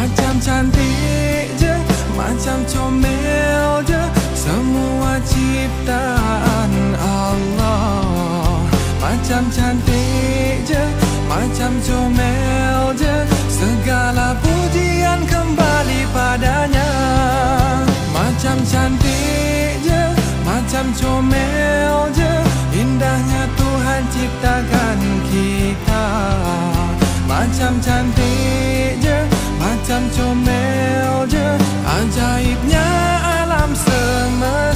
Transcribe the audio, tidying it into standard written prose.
Macam cantik je, macam comel je, semua ciptaan Allah. Macam cantik je, macam comel je, segala pujian kembali padanya. Macam cantik je, macam comel je, indahnya Tuhan ciptakan kita. Macam cantik je, macam comel je, ajaibnya alam semesta.